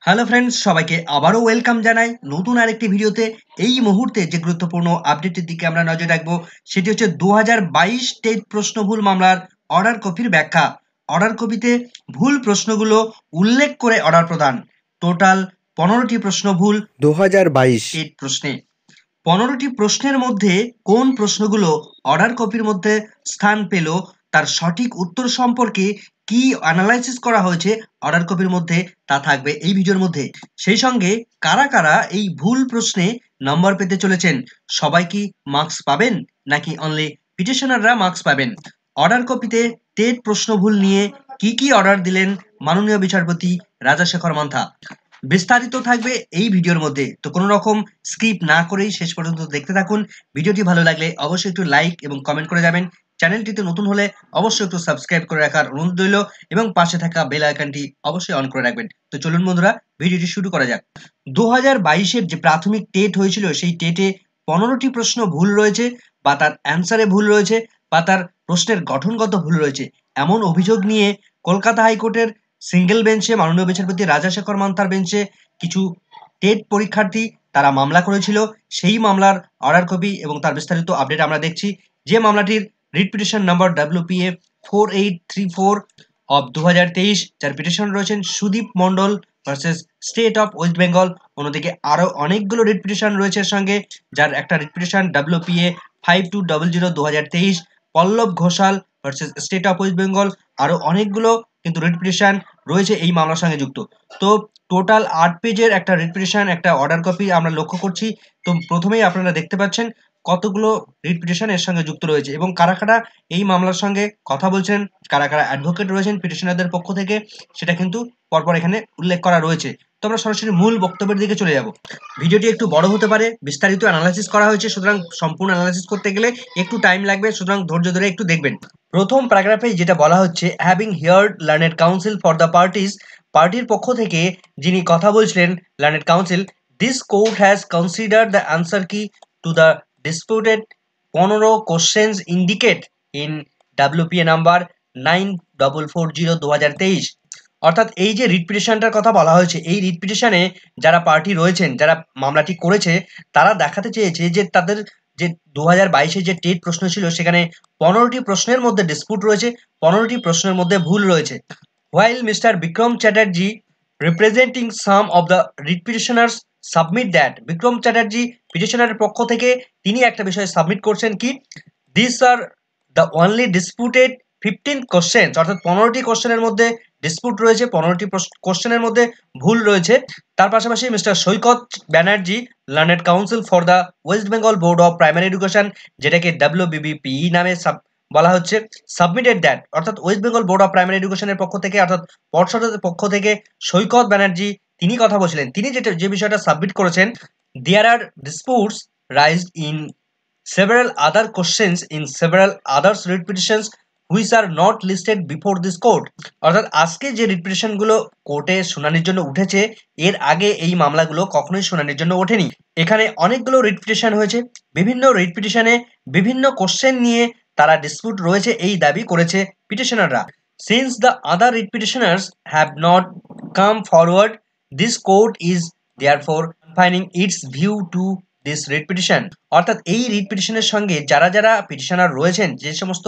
Hello friends, সবাইকে আবারও welcome জানাই নতুন আরেকটি ভিডিওতে। এই মুহূর্তে যে গুরুত্বপূর্ণ আপডেটের দিকে আমরা নজর রাখবো সেটি হচ্ছে 2022 টেট প্রশ্নভুল মামলার অর্ডার কপির ব্যাখ্যা। অর্ডার কপিতে ভুল প্রশ্নগুলো উল্লেখ করে অর্ডার প্রদান। টোটাল 15টি প্রশ্ন ভুল 2022 টেট প্রশ্নে। 15টি প্রশ্নের মধ্যে কোন প্রশ্নগুলো অর্ডার কপির মধ্যে স্থান পেল তার সঠিক উত্তর সম্পর্কে কি অ্যানালাইসিস করা হয়েছে অর্ডার কপির মধ্যে তা থাকবে এই ভিডিওর মধ্যে। সেই সঙ্গে কারা কারা এই ভুল প্রশ্নে নম্বর পেতে চলেছেন, সবাই কি মার্কস পাবেন নাকি অনলি পিটিশনাররা মার্কস পাবেন। অর্ডার কপিতে টেট প্রশ্ন ভুল নিয়ে কি কি অর্ডার দিলেন মাননীয় বিচারপতি রাজাশেখর মান্থা, বিস্তারিত থাকবে এই ভিডিওর মধ্যে। তো কোনো রকম স্কিপ না করেই শেষ পর্যন্ত দেখতে থাকুন। ভিডিওটি ভালো লাগলে অবশ্যই একটু লাইক এবং কমেন্ট করে যাবেন। চ্যানেলটিতে নতুন হলে অবশ্যই একটু সাবস্ক্রাইব করে রাখার অনুরোধ রইল এবং পাশে থাকা বেল আইকনটি অবশ্যই অন করে রাখবেন। তো চলুন বন্ধুরা, ভিডিওটি শুরু করা যাক। 2022-এর যে প্রাথমিক টেট হয়েছিল সেই টেটে 15টি প্রশ্ন ভুল রয়েছে বা তার অ্যান্সারে ভুল রয়েছে বা তার প্রশ্নের গঠনগত ভুল রয়েছে, এমন অভিযোগ নিয়ে কলকাতা হাইকোর্টের সিঙ্গেল বেঞ্চে মাননীয় বিচারপতি রাজাশেখর মান্থার বেঞ্চে কিছু টেট পরীক্ষার্থী তারা মামলা করেছিল। সেই মামলার অর্ডার কপি এবং তার বিস্তারিত আপডেট আমরা দেখছি। যে মামলাটির writ petition number WPA 4834 of 2023, যার পিটিশন রয়েছেন Sudip Mondal versus state of West Bengal. অন্যদিকে আরো অনেকগুলো রিট পিটিশন রয়েছে এর সঙ্গে, যার একটা writ petition WPA 5200 2023 Pallab Ghoshal versus state of West Bengal. আরো অনেকগুলো কিন্তু রিট পিটিশন রয়েছে এই মামলার সঙ্গে যুক্ত। তো টোটাল 8 পেজের একটা রিট পিটিশন, একটা অর্ডার কপি আমরা লক্ষ্য করছি। তো প্রথমেই আপনারা দেখতে পাচ্ছেন কতগুলো রিট পিটিশন এর সঙ্গে যুক্ত রয়েছে এবং কারা কারা এই মামলার সঙ্গে কথা বলছেন, কারা কারা অ্যাডভোকেট রয়েছেন পিটিশনারদের পক্ষ থেকে, সেটা কিন্তু পরপর এখানে উল্লেখ করা রয়েছে। তো আমরা সরাসরি মূল বক্তব্যের দিকে চলে যাব। ভিডিওটি একটু বড় হতে পারে, বিস্তারিত অ্যানালাইসিস করা হয়েছে, সুতরাং সম্পূর্ণ অ্যানালাইসিস করতে গেলে একটু টাইম লাগবে, সুতরাং ধৈর্য ধরে একটু দেখবেন। প্রথম প্যারাগ্রাফে যেটা বলা হচ্ছে, having heard learned counsel for the parties, পার্টির পক্ষ থেকে যিনি কথা বলছিলেন learned counsel, this court has considered the answer key to the disputed 15 questions indicate in WPA number 9440/2023। অর্থাৎ এই যে রিট পিটিশনটার কথা বলা হয়েছে, এই রিট পিটিশনে যারা পার্টি রয়েছেন, যারা মামলাটি করেছে, তারা দেখাতে চেয়েছে যে তাদের যে 2022-এ যে টেট প্রশ্ন ছিল সেখানে 15টি প্রশ্নের মধ্যে ডিসপুট রয়েছে, 15টি প্রশ্নের মধ্যে ভুল রয়েছে। While Mr. Bikram Chatterjee, representing some of the writ petitioners, submit that Vikram Chatterjee পিটিশনারের পক্ষ থেকে তিনি একটা বিষয় সাবমিট করছেন কি, these are the only disputed 15 questions, অর্থাৎ 15টি কোশ্চেনের মধ্যে ডিসপুট রয়েছে, 15টি কোশ্চেনের মধ্যে ভুল রয়েছে। তার পাশাপাশি mister Saikat Banerjee, learned counsel for the West Bengal board of primary education, যেটাকে WBBPE নামে বলা হচ্ছে, সাবমিটেড দ্যাট, অর্থাৎ West Bengal board of primary এডুকেশনের পক্ষ থেকে, অর্থাৎ পর্ষদের পক্ষ থেকে সৈকত ব্যানার্জি তিনি কথা বলছিলেন, তিনি যে বিষয়টা সাবমিট করেছেন, there are disputes raised in several other questions in several other writ petitions which are not listed before this court। অর্থাৎ আজকে যে রিট পিটিশনগুলো কোর্টে শুনানির জন্য উঠেছে, এর আগে এই মামলাগুলো কখনোই শুনানির জন্য ওঠেনি। এখানে অনেকগুলো রিট পিটিশন হয়েছে, বিভিন্ন রিট পিটিশনে বিভিন্ন কোশ্চেন নিয়ে তারা ডিসপুট রয়েছে এই দাবি করেছে পিটিশনাররা। Since the other writ petitioners have not come forward, this court is therefore confining its view to this writ petition. অর্থাৎ এই রিট পিটিশনের সঙ্গে যারা যারা পিটিশনার রয়েছেন, যে সমস্ত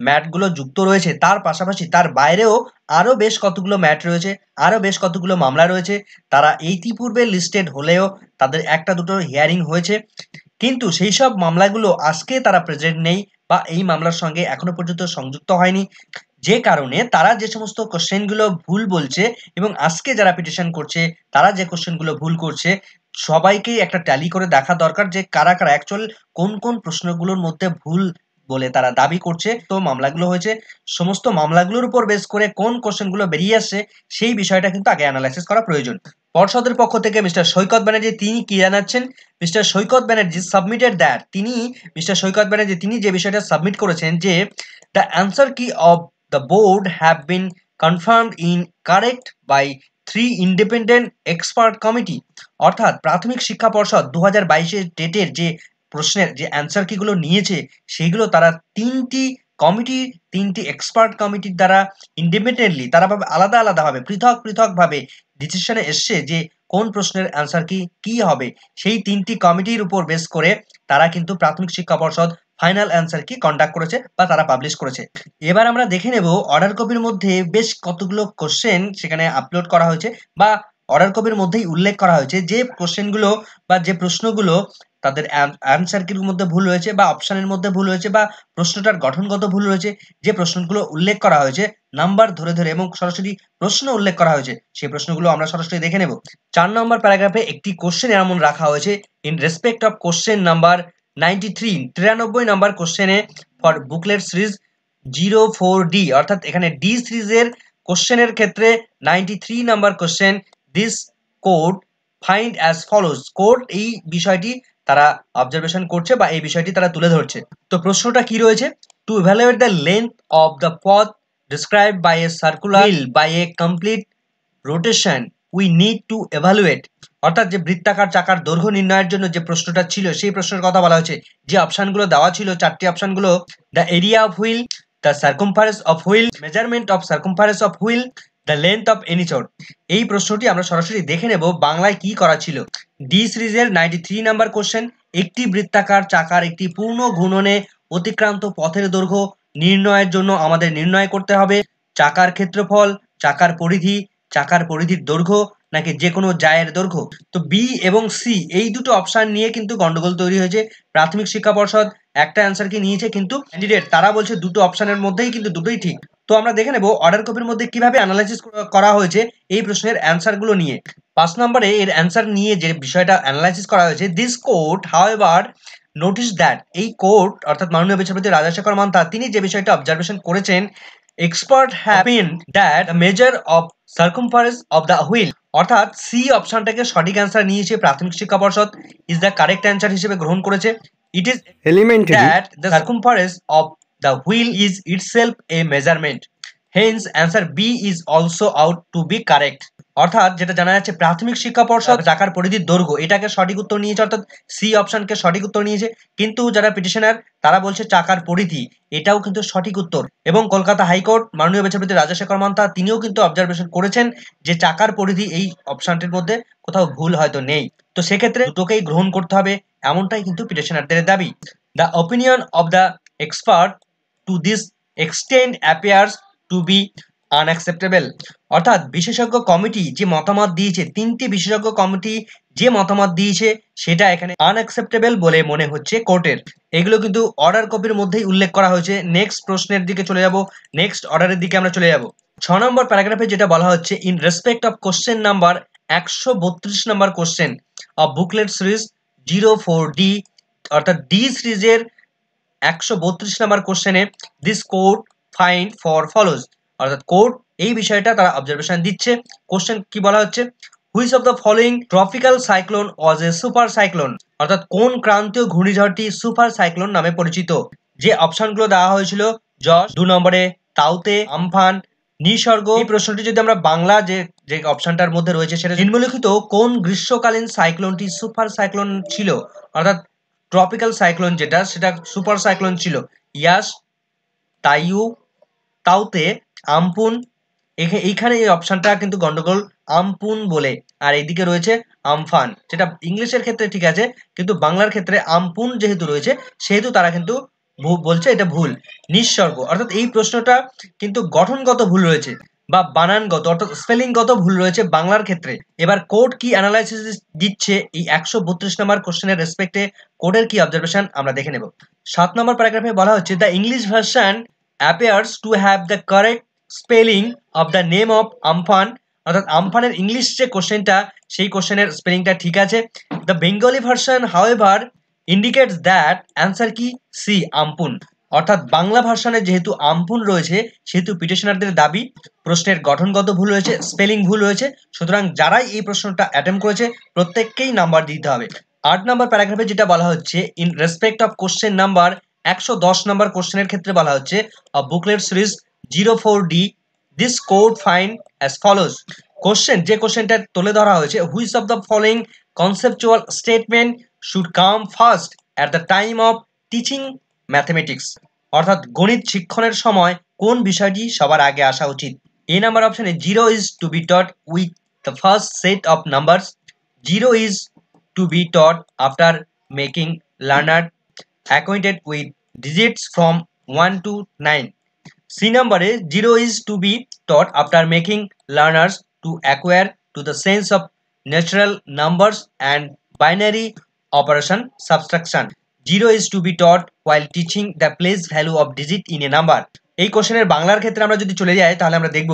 ম্যাটগুলো যুক্ত রয়েছে, তার পাশাপাশি তার বাইরেও আরও বেশ কতগুলো ম্যাট রয়েছে, আরও বেশ কতগুলো মামলা রয়েছে, তারা ইতিপূর্বে লিস্টেড হলেও তাদের একটা দুটো হিয়ারিং হয়েছে, কিন্তু সেই সব মামলাগুলো আজকে তারা প্রেজেন্ট নেই বা এই মামলার সঙ্গে এখনো পর্যন্ত সংযুক্ত হয়নি। যে কারণে তারা যে সমস্ত কোশ্চেনগুলো ভুল বলছে এবং আজকে যারা পিটিশন করছে তারা যে কোশ্চেনগুলো ভুল করছে, সবাইকেই একটা ট্যালি করে দেখা দরকার যে কারা কারা অ্যাকচুয়াল কোন কোন প্রশ্নগুলোর মধ্যে ভুল বলে তারা দাবি করছে। তো মামলাগুলো হয়েছে, সমস্ত মামলাগুলোর উপর বেস করে কোন কোশ্চেনগুলো বেরিয়ে আসছে সেই বিষয়টা কিন্তু আগে অ্যানালাইসিস করা প্রয়োজন। পর্ষদের পক্ষ থেকে মিস্টার সৈকত ব্যানার্জি তিনি কি জানাচ্ছেন, mister Saikat Banerjee submitted that, mister Saikat Banerjee তিনি যে বিষয়টা সাবমিট করেছেন যে the answer key of the board have been confirmed in correct by 3 independent expert committee। অর্থাৎ প্রাথমিক শিক্ষা পর্ষদ 2022-এর টেটের যে প্রশ্নের যে অ্যান্সার কিগুলো নিয়েছে সেইগুলো তারা 3টি কমিটি, 3টি এক্সপার্ট কমিটির দ্বারা ইন্ডিপেন্ডেন্টলি তারা আলাদা আলাদাভাবে পৃথকভাবে ডিসিশনে এসছে যে কোন প্রশ্নের অ্যান্সার কি হবে, সেই 3টি কমিটির উপর বেস করে তারা কিন্তু প্রাথমিক শিক্ষা পর্ষদ ফাইনাল অ্যান্সার কি কন্ডাক্ট করেছে বা তারা পাবলিশ করেছে। এবার আমরা দেখে নেব অর্ডার কপির মধ্যে বেশ কতগুলো কোশ্চেন সেখানে আপলোড করা হয়েছে বা অর্ডার কপির মধ্যেই উল্লেখ করা হয়েছে যে কোশ্চেনগুলো বা যে প্রশ্নগুলো তাদের অ্যান্সার কির মধ্যে ভুল হয়েছে বা অপশনের মধ্যে ভুল হয়েছে বা প্রশ্নটার গঠনগত ভুল হয়েছে, যে প্রশ্নগুলো উল্লেখ করা হয়েছে নাম্বার ধরে ধরে এবং সরাসরি প্রশ্ন উল্লেখ করা হয়েছে, সেই প্রশ্নগুলো আমরা সরাসরি দেখে নেব। 4 নম্বর প্যারাগ্রাফে একটি কোশ্চেন এমন রাখা হয়েছে in respect of question number 93 নম্বর কোশ্চেনে ফর বুকলেট সিরিজ 04D, অর্থাৎ এখানে ডি সিরিজের কোশ্চেনের ক্ষেত্রে 93 নম্বর question, this court find as follows. Court এই বিষয়টি তারা অবজারভেশন করছে বা এই বিষয়টি তারা তুলে ধরছে। তো প্রশ্নটা কি রয়েছে, to evaluate the length of the path described by a circular wheel by a complete rotation we need to evaluate, অর্থাৎ যে বৃত্তাকার চাকার দৈর্ঘ্য নির্ণয়ের জন্য যে প্রশ্নটা ছিল সেই প্রশ্নের কথা বলা হয়েছে। যে অপশনগুলো দেওয়া ছিল 4টি অপশনগুলো, the area of wheel, the circumference of wheel, measurement of circumference of wheel, the length of any চোর। এই প্রশ্নটি আমরা সরাসরি দেখে নেব বাংলায় কি করা ছিল। ডি সিরিজের 93 নাম্বার কোশ্চেন, একটি বৃত্তাকার চাকার একটি পূর্ণ ঘূর্ণনে অতিক্রান্ত পথের দৈর্ঘ্য নির্ণয়ের জন্য আমাদের নির্ণয় করতে হবে চাকার ক্ষেত্রফল, চাকার পরিধি, চাকার পরিধির দৈর্ঘ্য নাকি যে কোনো জায়ের দৈর্ঘ্য। তো বি এবং সি এই দুটো অপশন নিয়ে কিন্তু গন্ডগোল তৈরি হয়েছে। প্রাথমিক শিক্ষা পর্ষদ একটা অ্যান্সার কি নিয়েছে, কিন্তু ক্যান্ডিডেট তারা বলছে দুটো অপশনের মধ্যেই কিন্তু দুটোই ঠিক। তো আমরা দেখে নেব অর্ডার কপির মধ্যে কিভাবে অ্যানালাইসিস করা হয়েছে এই প্রশ্নের অ্যান্সার গুলো নিয়ে। 5 নম্বরে এর অ্যান্সার নিয়ে যে বিষয়টা অ্যানালাইসিস করা হয়েছে, this court however notice that, এই কোড অর্থাৎ মাননীয় বিচারপতি রাজাশেখর মান্তা তিনি যে বিষয়টা অবজারভেশন করেছেন, expert have been that the measure of circumference of the wheel, অর্থাৎ সি অপশনটাকে সঠিক অ্যান্সার নিয়েছে প্রাথমিক শিক্ষা পর্ষদ, ইজ দ্য কারেক্ট অ্যান্সার হিসেবে গ্রহণ করেছে। It is elementary that the circumference of the wheel is itself a measurement, hence answer B is also out to be correct. অর্থাৎ যেটা জানা যাচ্ছে প্রাথমিক শিক্ষা পর্ষদ চাকার পরিধির দৈর্ঘ্য এটাকে সঠিক উত্তর নিয়েছে, অর্থাৎ সি অপশনকে সঠিক উত্তর নিয়েছে, কিন্তু যারা পিটিশনার তারা বলছে চাকার পরিধি, এটাও কিন্তু সঠিক উত্তর। এবং কলকাতা হাইকোর্ট মাননীয় বিচারপতি রাজাশেখর মান্তা তিনিও কিন্তু অবজারভেশন করেছেন যে চাকার পরিধি এই অপশনটির মধ্যে কোথাও ভুল হয়তো নেই। তো সেক্ষেত্রে দুটোকেই গ্রহণ করতে হবে, এমনটাই কিন্তু পিটিশনারদের দাবি। The opinion of the expert to this extend appears to be unacceptable, অর্থাৎ বিশেষজ্ঞ কমিটি যে মতামত দিয়েছে, 3টি বিশেষজ্ঞ কমিটি যে মতামত দিয়েছে সেটা এখানে আনঅ্যাকসেপ্টেবল বলে মনে হচ্ছে কোর্টের। এগুলো কিন্তু অর্ডার কপির মধ্যেই উল্লেখ করা হয়েছে। নেক্সট প্রশ্নের দিকে চলে যাব, নেক্সট অর্ডারের দিকে আমরা চলে যাব। 6 নম্বর প্যারাগ্রাফে যেটা বলা হচ্ছে, in respect of question number 132 number question of booklet series 04D, অর্থাৎ ডি সিরিজের 132 নম্বর কোশ্চেনে this court find for follows, অর্থাৎ কোড এই বিষয়টা তারা অবজারভেশন দিচ্ছে। কোশ্চেন কি বলা হচ্ছে, which of the following tropical cyclone was A super cyclone, অর্থাৎ কোন ক্রান্তীয় ঘূর্ণিঝড়টি সুপার সাইক্লোন নামে পরিচিত। যে অপশনগুলো দেওয়া হয়েছিল, যশ 2 নম্বরে, তাউতে, আমফান, নিসর্গ। এই প্রশ্নটি যদি আমরা বাংলা যে অপশনটার মধ্যে রয়েছে সেটা, নিম্নলিখিত কোন গ্রীষ্মকালীন সাইক্লোনটি সুপার সাইক্লোন ছিল, অর্থাৎ ট্রপিক্যাল সাইক্লোন যেটা সেটা সুপার সাইক্লোন ছিল, ইয়াস, তাইউ, তাউতে, আমপুন। এইখানে এই অপশনটা কিন্তু গন্ডগোল, আমপুন বলে, আর এইদিকে রয়েছে আমফান, যেটা ইংলিশের ক্ষেত্রে ঠিক আছে কিন্তু বাংলার ক্ষেত্রে আমপুন যেহেতু রয়েছে সেহেতু তারা কিন্তু বলছে এটা ভুল। নিঃসর্গ, অর্থাৎ এই প্রশ্নটা কিন্তু গঠনগত ভুল রয়েছে বা বানানগত অর্থাৎ স্পেলিংগত ভুল রয়েছে বাংলার ক্ষেত্রে। এবার কোড কি অ্যানালাইসিস দিচ্ছে এই 132 নম্বর কোশ্চেনের রেসপেক্টে, কোডের কি অবজারভেশন আমরা দেখে নেব। 7 নম্বর প্যারাগ্রাফে বলা হচ্ছে, the English version appears to have the correct spelling of the name of Amphan, অর্থাৎ আমফানের ইংলিশ যে কোশ্চেনটা সেই কোশ্চেনের স্পেলিংটা ঠিক আছে। The Bengali version however indicates that answer কি সি আমপুন, অর্থাৎ বাংলা ভার্সনে যেহেতু আমপুন রয়েছে সেহেতু পিটিশনারদের দাবি প্রশ্নের গঠনগত ভুল রয়েছে, স্পেলিং ভুল রয়েছে, সুতরাং যারাই এই প্রশ্নটা অ্যাটেম্প করেছে প্রত্যেককেই নাম্বার দিতে হবে। 8 নম্বর প্যারাগ্রাফে যেটা বলা হচ্ছে, in respect of question number 110 number কোশ্চেনের ক্ষেত্রে বলা হচ্ছে, booklet series 04D, this court find as follows. Question যে কোশ্চেনটা তুলে ধরা হয়েছে, which of the following conceptual statement should come first at the time of teaching mathematics, অর্থাৎ গণিত শিক্ষণের সময় কোন বিষয়টি সবার আগে আসা উচিত? এ নাম্বার অপশনে zero is to be taught with the first set of numbers, zero is to be taught after making learner acquainted with digits from 1 to 9. C number is 0 is to be taught after making learners to acquire to the sense of natural numbers and binary operation subtraction. 0 is to be taught while teaching the place value of digit in a number. এই কোশ্চেনের বাংলার ক্ষেত্রে আমরা যদি চলে যাই তাহলে আমরা দেখব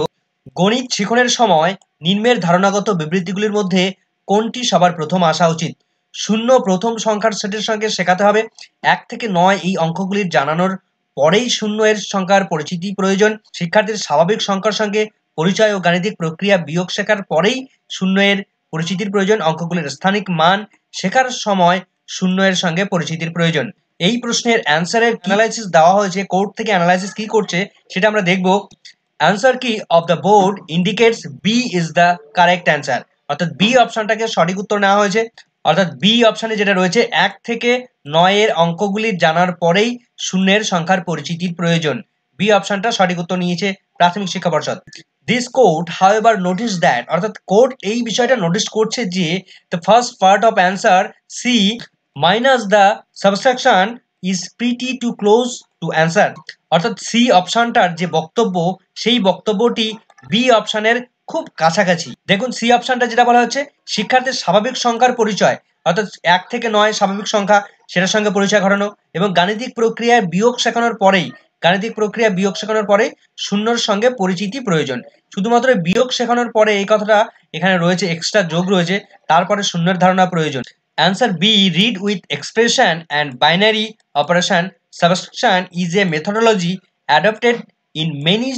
গণিত শিখনের সময় নিম্নের ধারণাগত বিবৃতিগুলির মধ্যে কোনটি সবার প্রথম আসা উচিত? শূন্য প্রথম সংখ্যার সেটের সঙ্গে শেখাতে হবে। 1 থেকে 9 এই অঙ্কগুলির জানানোর পরেই শূন্য এর সংখ্যার পরিচিতি প্রয়োজন। শিক্ষার্থীর স্বাভাবিক সংখ্যার সঙ্গে পরিচয় ও গাণিতিক প্রক্রিয়া বিয়োগ শেখার পরেই শূন্য এর পরিচিতির প্রয়োজন। অঙ্কগুলির স্থানিক মান শেখার সময় শূন্য এর সঙ্গে পরিচিতির প্রয়োজন। এই প্রশ্নের অ্যান্সারের অ্যানালাইসিস দেওয়া হয়েছে, কোড থেকে অ্যানালাইসিস কি করছে সেটা আমরা দেখব। Answer key of the board indicates B is the correct answer, অর্থাৎ বি অপশনটাকে সঠিক উত্তর নেওয়া হয়েছে। অর্থাৎ বি অপশনে যেটা রয়েছে 1 থেকে 9 এর অঙ্কগুলি জানার পরেই শূন্যের সংখ্যার পরিচিতির প্রয়োজন। বি অপশনটা সঠিক উত্তর নিয়েছে প্রাথমিক শিক্ষা পর্ষদ। This court however notice that, অর্থাৎ কোড এই বিষয়টা নোটিস করছে যে the first part of answer C minus the subtraction is pretty too close to answer, অর্থাৎ সি অপশনটার যে বক্তব্য সেই বক্তব্যটি বি অপশনের খুব কাছাকাছি। দেখুন সি অপশনটা যেটা বলা হচ্ছে শিক্ষার্থীর স্বাভাবিক সংখ্যার পরিচয়, অর্থাৎ 1 থেকে 9 স্বাভাবিক সংখ্যা সেটার সঙ্গে পরিচয় ঘটানো এবং গাণিতিক প্রক্রিয়ায় বিয়োগ শেখানোর পরেই শূন্যর সঙ্গে পরিচিতি প্রয়োজন। শুধুমাত্র বিয়োগ শেখানোর পরে এই কথাটা এখানে রয়েছে, এক্সট্রা যোগ রয়েছে, তারপরে শূন্যের ধারণা প্রয়োজন। Answer B read with expression and binary operation subtraction is a methodology adopted in many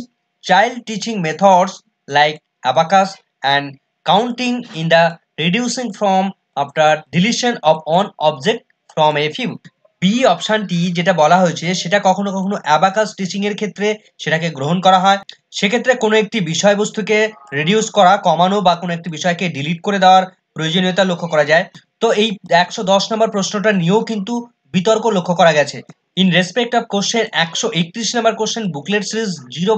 child teaching methods like abacus and counting in the reducing form after deletion of one object from a few. B অপশনটি যেটা বলা হয়েছে সেটা কখনো কখনো abacus teaching এর ক্ষেত্রে সেটাকে গ্রহণ করা হয়। সেক্ষেত্রে কোনো একটি বিষয়বস্তুকে রিডিউস করা, কমানো বা কোনো একটি বিষয়কে ডিলিট করে দেওয়ার প্রয়োজনীয়তা লক্ষ্য করা যায়। তো এই 110 নম্বর প্রশ্নটা নিয়েও কিন্তু বিতর্ক লক্ষ্য করা গেছে। In respect of question 131 number question booklet series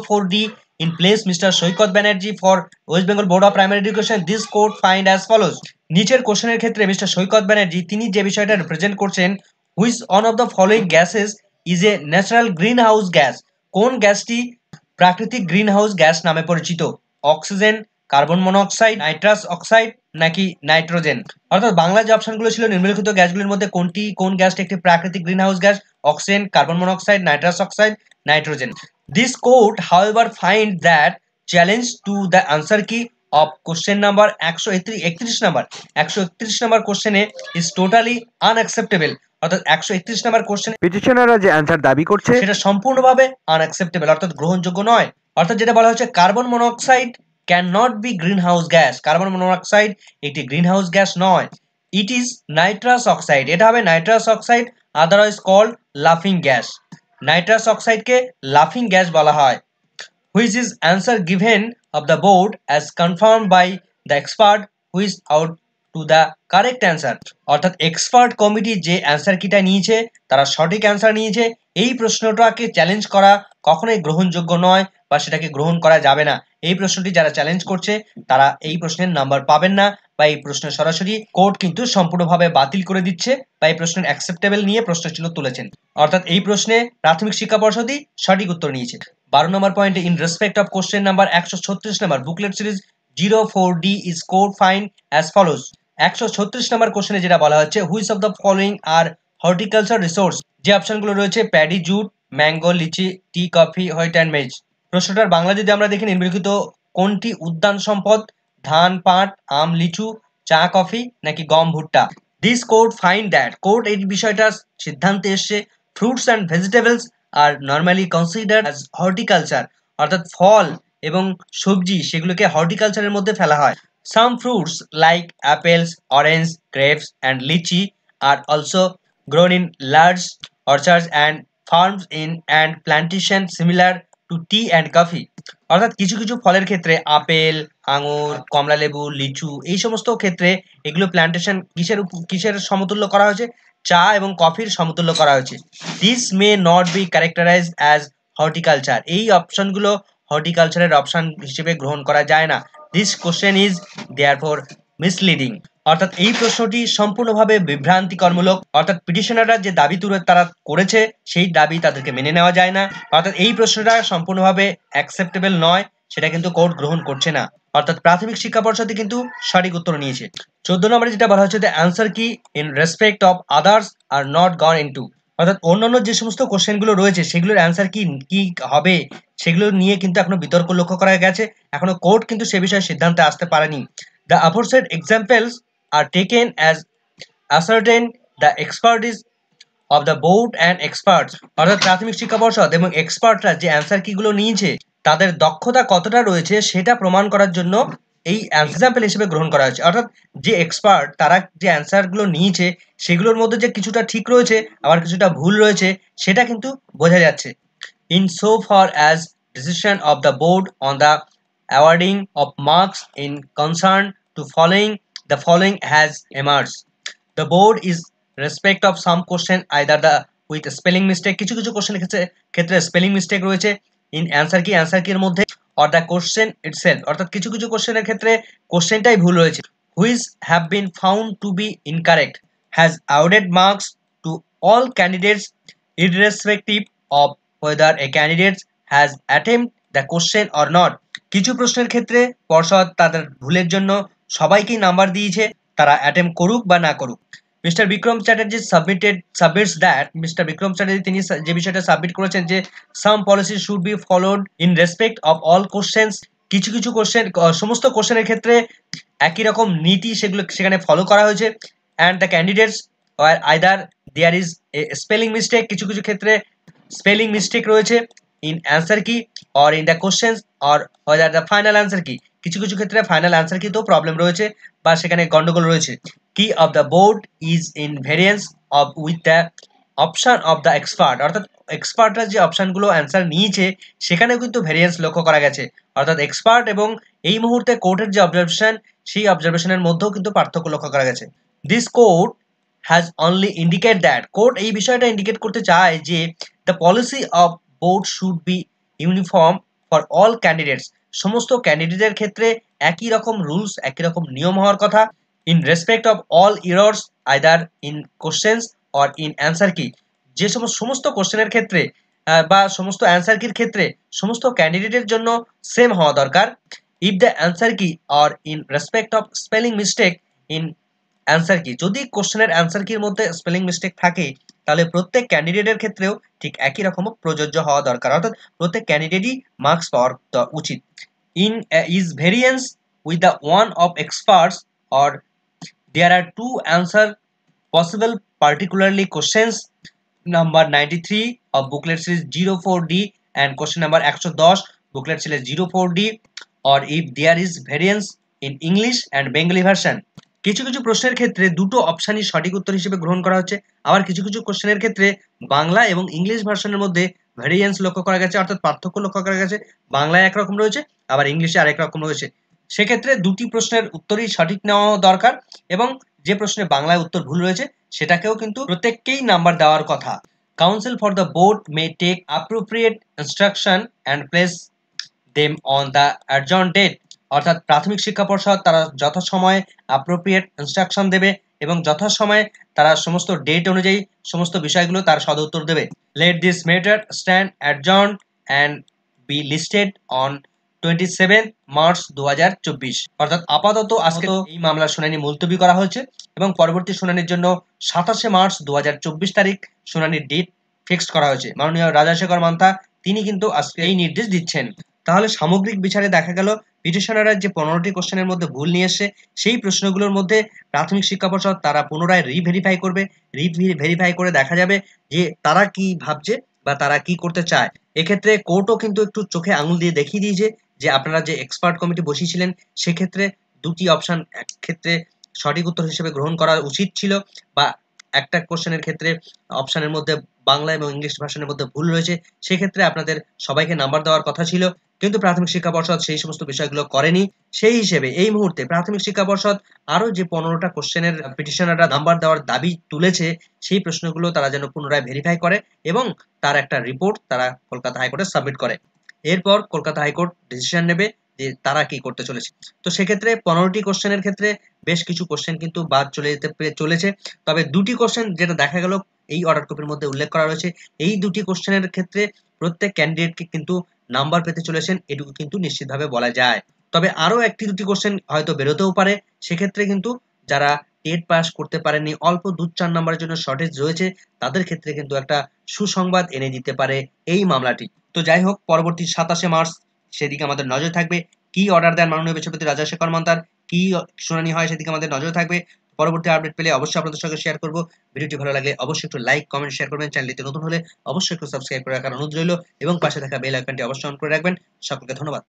04D in place Mr. Soikot Banerjee for West Bengal Board of Primary Education, this code find as follows. নিচের কোশ্চেনের ক্ষেত্রে মিস্টার সৈকত ব্যানার্জি তিনি যে বিষয়টা রিপ্রেজেন্ট করছেন, which on of the following gases is a natural green house gas, কোন গ্যাসটি প্রাকৃতিক green house gas নামে পরিচিত? Oxygen, carbon monoxide, nitrous oxide নাকি নাইট্রোজেন? অর্থাৎ বাংলা যে অপশনগুলো ছিল নিম্নলিখিত গ্যাসগুলির মধ্যে কোন গ্যাসটি একটি প্রাকৃতিক green house gas? Oxygen, carbon monoxide, nitrous oxide, nitrogen. This court however find that challenge to the answer কি অফ কোশ্চেন নাম্বার 131 নাম্বার কোশ্চেনে ইজ টোটালি আনঅ্যাকসেপ্টেবল, অর্থাৎ 131 নাম্বার কোশ্চেনে পিটিশনাররা যে অ্যানসার দাবি করছে সেটা সম্পূর্ণভাবে আনঅ্যাকসেপ্টেবল, অর্থাৎ গ্রহণযোগ্য নয়। অর্থাৎ যেটা বলা হচ্ছে carbon monoxide can not be greenhouse gas, carbon monoxide একটি গ্রিন হাউস গ্যাস নয়। ইট ইজ নাইট্রাস অক্সাইড, এটা হবে নাইট্রাস অক্সাইড, আদারওয়াইজ কল্ড লাফিং গ্যাস। নাইট্রাস অক্সাইডকে লাফিং গ্যাস বলা হয়। Which is answer given of the board as confirmed by the expert who is out to the correct answer, অর্থাৎ expert committee যে answer কিটা নিয়েছে তারা সঠিক অ্যান্সার নিয়েছে। এই প্রশ্নটাকে চ্যালেঞ্জ করা কখনোই গ্রহণযোগ্য নয় বা সেটাকে গ্রহণ করা যাবে না। এই প্রশ্নটি যারা চ্যালেঞ্জ করছে তারা এই প্রশ্নের নাম্বার পাবেন না বা এই প্রশ্নের সরাসরি কোর্ট কিন্তু সম্পূর্ণভাবে বাতিল করে দিচ্ছে বা এই প্রশ্নের অ্যাকসেপ্টেবল নিয়ে প্রশ্নচিহ্ন তুলেছেন। অর্থাৎ এই প্রশ্নে প্রাথমিক শিক্ষা পর্ষদই সঠিক উত্তর নিয়েছে। 12 নম্বর পয়েন্টে in respect of question number 136 নম্বর booklet series 04D is court find as follows. 136 নম্বর কোশ্চেনে যেটা বলা হচ্ছে which of the following are horticulture resource, যে অপশনগুলো রয়েছে paddy, jute, mango, litchi, tea, coffee, wheat and maize. প্রশ্নটার বাংলা যদি আমরা দেখি নিম্নলিখিত কোনটি উদ্যান সম্পদ? ধান, পাট, আম, লিচু, চা, কফি নাকি গম, ভুট্টা? This court find that, court এই বিষয়টা সিদ্ধান্তে এসছে fruits and vegetables are normally considered as horticulture, অর্থাৎ ফল এবং সবজি সেগুলোকে হর্টিকালচারের মধ্যে ফেলা হয়। Some fruits like apples, orange, grapes and lychee are also grown in large orchards and farms in and plantation similar to tea and coffee. অর্থাৎ কিছু কিছু ফলের ক্ষেত্রে আপেল, আঙুর, কমলালেবু, লিচু এই সমস্ত ক্ষেত্রে এগুলো প্ল্যান্টেশন কিসের সমতুল্য করা হয়েছে? চা এবং কফির সমতুল্য করা হয়েছে। This may not be characterized as horticulture. এই অপশনগুলো হর্টিকালচারের অপশন হিসেবে গ্রহণ করা যায় না। This question is therefore misleading. অর্থাৎ এই প্রশ্নটি সম্পূর্ণভাবে বিভ্রান্তিকরমূলক। অর্থাৎ পিটিশনাররা যে দাবি তারা করেছে সেই দাবি তাদেরকে মেনে নেওয়া যায় না। অর্থাৎ এই প্রশ্নটা সম্পূর্ণভাবে অ্যাকসেপ্টেবল নয়, সেটা কিন্তু কোর্ট গ্রহণ করছে না। অর্থাৎ প্রাথমিক শিক্ষা পর্ষদে কিন্তু সঠিক উত্তর নিয়েছে। 14 নম্বরে যেটা বলা হচ্ছে, দ্য অ্যান্সার কি in respect of others are not gone into. অর্থাৎ অন্যান্য যে সমস্ত কোশ্চেনগুলো রয়েছে সেগুলোর অ্যান্সার কি কি হবে সেগুলো নিয়ে কিন্তু এখনো বিতর্ক লক্ষ্য করা গেছে। এখনো কোর্ট কিন্তু সে বিষয়ে সিদ্ধান্তে আসতে পারেনি। The aforesaid examples are taken as ascertain the expertise of the board and experts। অর্থাৎ প্রাথমিক শিক্ষা পর্ষদ এবং এক্সপার্টরা যে অ্যান্সার কিগুলো নিয়েছে তাদের দক্ষতা কতটা রয়েছে সেটা প্রমাণ করার জন্য এই এক্সাম্পল হিসেবে গ্রহণ করা হয়েছে। অর্থাৎ যে এক্সপার্ট তারা যে অ্যান্সারগুলো নিয়েছে সেগুলোর মধ্যে যে কিছুটা ঠিক রয়েছে আবার কিছুটা ভুল রয়েছে সেটা কিন্তু বোঝা যাচ্ছে। In so far as decision of the board on the awarding of marks in concern to the following has emerged. The board is respect of some question either the with spelling mistake, কিছু কিছু কোশ্চেনের ক্ষেত্রে spelling mistake রয়েছে in answer কি এর মধ্যে, or the question itself. অর্থাৎ কিছু কিছু কোশ্চেনের ক্ষেত্রে কোশ্চেনটাই ভুল রয়েছে। Which have been found to be incorrect has awarded marks to all candidates irrespective of whether a candidate has attempted the question or not। কিছু প্রশ্নের ক্ষেত্রে পর্ষদ তাদের ভুলের জন্য সবাইকেই নাম্বার দিয়েছে, তারা অ্যাটেম্প করুক বা না করুক। Mister Bikram Chatterjee submits that, mister Bikram Chatterjee তিনি যে বিষয়টা সাবমিট করেছেন যে some policy should be followed in respect of all questions. কিছু কিছু কোশ্চেন, সমস্ত কোশ্চেনের ক্ষেত্রে একই রকম নীতি সেখানে ফলো করা হয়েছে। And the candidates are either there is a spelling mistake, কিছু কিছু ক্ষেত্রে স্পেলিং মিস্টেক রয়েছে in answer key or in the questions or whether the final answer key, কিছু কিছু ক্ষেত্রে ফাইনাল অ্যান্সার কি তো প্রবলেম রয়েছে বা সেখানে গন্ডগোল রয়েছে। কি of the board is in variance of with the option of the expert. অর্থাৎ এক্সপার্টরা যে অপশনগুলো অ্যান্সার নিয়েছে সেখানেও কিন্তু ভেরিয়েন্স লক্ষ্য করা গেছে। অর্থাৎ এক্সপার্ট এবং এই মুহূর্তে কোর্টের যে অবজারভেশন সেই অবজারভেশনের মধ্যেও কিন্তু পার্থক্য লক্ষ্য করা গেছে। This court has only indicate that, court এই বিষয়টা ইন্ডিকেট করতে চায় যে the policy of board should be uniform for all candidates. সমস্ত ক্যান্ডিডেটের ক্ষেত্রে একই রকম রুলস, একই রকম নিয়ম হওয়ার কথা। In respect of all errors either in questions or in answer কি, যে সমস্ত কোশ্চেনের ক্ষেত্রে বা সমস্ত অ্যান্সার কির ক্ষেত্রে সমস্ত ক্যান্ডিডেটের জন্য সেম হওয়া দরকার। If the answer key or in respect of spelling mistake in answer কি, যদি কোশ্চেনের অ্যান্সার কির মধ্যে স্পেলিং মিস্টেক থাকে তাহলে প্রত্যেক ক্যান্ডিডেটের ক্ষেত্রেও ঠিক একই রকম প্রযোজ্য হওয়া দরকার। অর্থাৎ প্রত্যেক ক্যান্ডিডেটই মার্কস পাওয়ার উচিত। In is variance with the one of experts or there are two answer possible, particularly questions number 93 of booklet series 04D and question number 110 booklet series 04D, or if there is variance in English and Bengali version। কিছু কিছু প্রশ্নের ক্ষেত্রে দুটো অপশনই সঠিক উত্তর হিসেবে গ্রহণ করা হচ্ছে, আবার কিছু কিছু কোশ্চেনের ক্ষেত্রে বাংলা এবং ইংলিশ ভার্সনের মধ্যে ভেরিয়েন্স লক্ষ্য করা গেছে, অর্থাৎ পার্থক্য লক্ষ্য করা গেছে। বাংলায় একরকম রয়েছে আবার ইংলিশে আরেক রকম রয়েছে। সেক্ষেত্রে দুটি প্রশ্নের উত্তরই সঠিক নেওয়া দরকার এবং যে প্রশ্নে বাংলায় উত্তর ভুল রয়েছে সেটাকেও কিন্তু প্রত্যেককেই নাম্বার দেওয়ার কথা। Counsel for the board may take appropriate instruction and place them on the adjourn date. অর্থাৎ প্রাথমিক শিক্ষা পর্ষদ তারা যথাসময়ে অ্যাপ্রোপ্রিয়েট ইনস্ট্রাকশন দেবে এবং যথাসময়ে তারা সমস্ত ডেট অনুযায়ী সমস্ত বিষয়গুলো তার সদুত্তর দেবে। Let this matter stand adjourn and be listed on 27 March 2024। অর্থাৎ আপাতত আজকে এই মামলার শুনানি মুলতবি করা হয়েছে এবং পরবর্তী শুনানির জন্য 27 মার্চ 2024 তারিখ শুনানির ডেট ফিক্সড করা হয়েছে। মাননীয় রাজাশেখর মান্থা তিনি কিন্তু আজকে এই নির্দেশ দিচ্ছেন। তাহলে সামগ্রিক বিচারে দেখা গেল পিটিশনাররা যে 15টি কোশ্চেনের মধ্যে ভুল নিয়ে এসছে সেই প্রশ্নগুলোর মধ্যে প্রাথমিক শিক্ষা পর্ষদ তারা পুনরায় রিভেরিফাই করবে। রিভেরিফাই করে দেখা যাবে যে তারা কি ভাবছে বা তারা কি করতে চায়। এক্ষেত্রে কোর্টও কিন্তু একটু চোখে আঙুল দিয়ে দেখিয়ে দিয়েছে যে আপনারা যে এক্সপার্ট কমিটি বসিয়েছিলেন সেক্ষেত্রে দুটি অপশন এক ক্ষেত্রে সঠিক উত্তর হিসেবে গ্রহণ করা উচিত ছিল বা একটা কোশ্চেনের ক্ষেত্রে অপশনের মধ্যে বাংলা এবং ইংলিশ ভার্সনের মধ্যে ভুল রয়েছে, সেক্ষেত্রে আপনাদের সবাইকে নাম্বার দেওয়ার কথা ছিল, কিন্তু প্রাথমিক শিক্ষা পর্ষদ সেই সমস্ত বিষয়গুলো করেনি। সেই হিসেবে এই মুহূর্তে প্রাথমিক শিক্ষা পর্ষদ আরো যে ১৫টা কোশ্চেনের পিটিশনাররা নাম্বার দেওয়ার দাবি তুলেছে, সেই প্রশ্নগুলো তারা যেন পুনরায় ভেরিফাই করে এবং তার একটা রিপোর্ট তারা কলকাতা হাইকোর্টে সাবমিট করে। এরপর কলকাতা হাইকোর্ট ডিসিশন নেবে যে তারা কি করতে চলেছে। তো সেক্ষেত্রে ১৫টি কোশ্চেনের ক্ষেত্রে বেশ কিছু কোশ্চেন কিন্তু বাদ চলেছে। তবে ২টি কোশ্চেন যেটা দেখা গেল এই অর্ডার কপির মধ্যে উল্লেখ করা রয়েছে, এই ২টি কোশ্চেনের ক্ষেত্রে প্রত্যেক ক্যান্ডিডেটকে কিন্তু নাম্বার পেতে চলেছেন, এটুকু কিন্তু নিশ্চিতভাবে বলা যায়। তবে আরো ১টি-২টি কোশ্চেন হয়তো বেরোতেও পারে। সেক্ষেত্রে কিন্তু যারা টেট পাস করতে পারেননি, অল্প ২-৪ নাম্বারের জন্য শর্টেজ রয়েছে, তাদের ক্ষেত্রে কিন্তু একটা সুসংবাদ এনে দিতে পারে এই মামলাটি। তো যাই হোক, পরবর্তী ২৭শে মার্চ সেদিকে আমাদের নজর থাকবে। কি অর্ডার দেন মাননীয় বিচারপতি রাজাশেখর মান্তার, কি শুনানি হয় সেদিকে আমাদের নজর থাকবে। পরবর্তী আপডেট পেলে অবশ্যই আপনাদের সঙ্গে শেয়ার করব। ভিডিওটি ভালো লাগলে অবশ্যই একটু লাইক, কমেন্ট, শেয়ার করবেন। চ্যানেলটিতে নতুন হলে অবশ্যই একটু সাবস্ক্রাইব করে রাখার অনুরোধ রইল এবং পাশে থাকা বেল আইকনটি অবশ্যই অন করে রাখবেন। সকলকে ধন্যবাদ।